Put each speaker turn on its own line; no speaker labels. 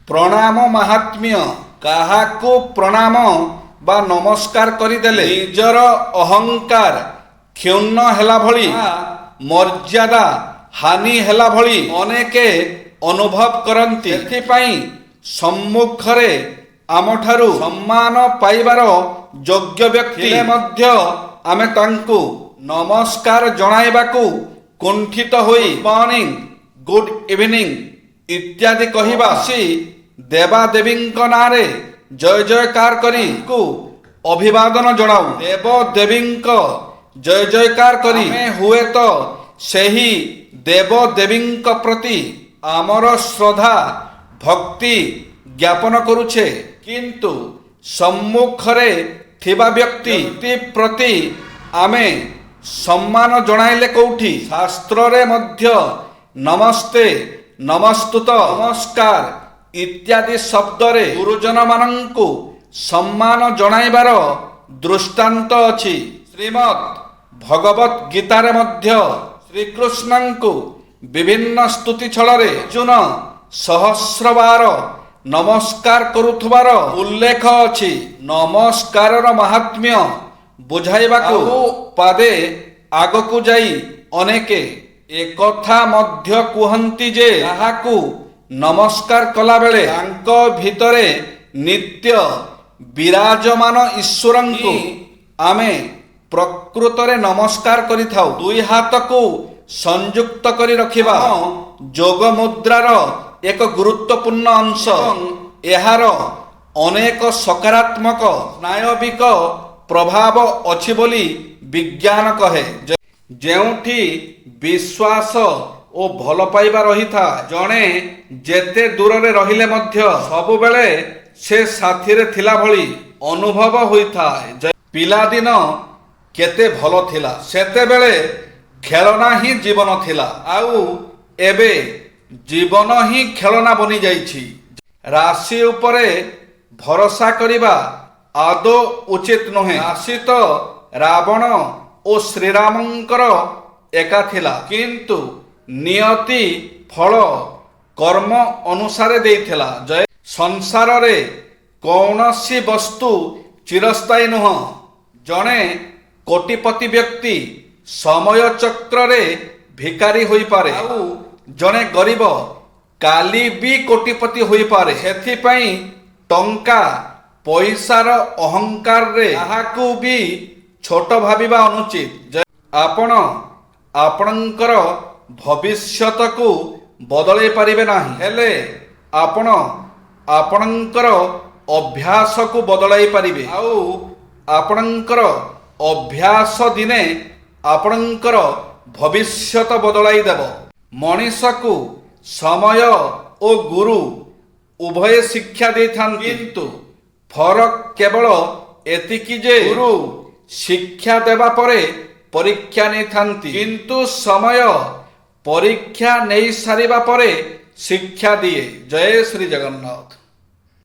प्रणाम महात्म्य काहाकू प्रणाम बा नमस्कार करिदेले निजर अहंकार क्षुण्ण हेला भली मर्यादा हानि हेला भली अनेके अनुभव करती। एथिपाई सम्मुखरे आमठारु सम्मान पाइबार योग्य व्यक्ति मध्य आमे तांकु नमस्कार जणाइबाकू कुंठित होई मॉर्निंग गुड इवनिंग इत्यादि कहिबा सी देवा देवींक नारे जय जयकार करी को अभिवादन जणाऊ। देव देवींक जय जयकार करी हुए तो सेही देव देवींक प्रति आमर श्रद्धा भक्ति ज्ञापन करुछे, किंतु सम्मुखरे थिबा व्यक्ति प्रति आमे सम्मान जणाइले कौठी। शास्त्र रे मध्य नमस्ते नमस्तुत नमस्कार इत्यादि शब्द रे गुरुजन मानंकु सम्मान जणाइबार दृष्टांत अछि। श्रीमद् भगवत गीता रे मध्य श्रीकृष्णंकु विभिन्न स्तुति छଳରେ अर्जुन सहस्रबार नमस्कार करुथबार उल्लेख अछि। नमस्कारर महात्म्य बुझाइबाकू पादे आगकू जाई अनेके एकथा मध्य कुहंती जे ताहाकू नमस्कार कला बेले तांको भितरे नित्य विराजमान ईश्वरंकु आमे प्रकृतरे नमस्कार करिथाउ। दुई हातकू संयुक्त करी रखिबा जोग मुद्रार एक गुरुत्वपूर्ण अंश। एहार अनेक सकारात्मक स्नायविक प्रभाव अछि बोली विज्ञान कहे। जेउठी विश्वास ओ भल पाइबा रहिथा जणे जेते दूर रे रहिले मध्य सबु बेले से साथी रे थिला भली अनुभव होइथाय। पिला दिन केते भलो थिला, सेते बेले खेलना ही जीवन थिला, आउ एबे जीवन ही खेलना बनी जाइछि। राशि उपरे भरोसा करिबा आदो उचित नहे। राशि तो रावण ओ श्रीरामंकर एका थिला, किंतु नियति फल कर्म अनुसारे देइथिला। जय संसार रे कौनसी वस्तु चिरस्थायी नुह। जणे कोटिपति व्यक्ति समय चक्र रे भिकारी होई पारे, आउ जणे गरीब काली भी कोटिपति होई पारे। सेथिपाई टंका पैसार अहंकार रे ताहाकू भी छोट भाबिबा अनुचित। आपण आपणकर भविष्यत को बदलै पारिबे नाही, हेले आपण आपणकर अभ्यास को बदलाई पारिबे। आउ आपणकर अभ्यास दिने आपणकर भविष्यत बदलाई देव। मनीष को समय ओ गुरु उभय शिक्षा देथान, किंतु फरक केवल एतिकी जे गुरु शिक्षा देवा परे परीक्षा नहीं थांती, किंतु समय परीक्षा नहीं सारिबा परे शिक्षा दिए। जय श्री जगन्नाथ।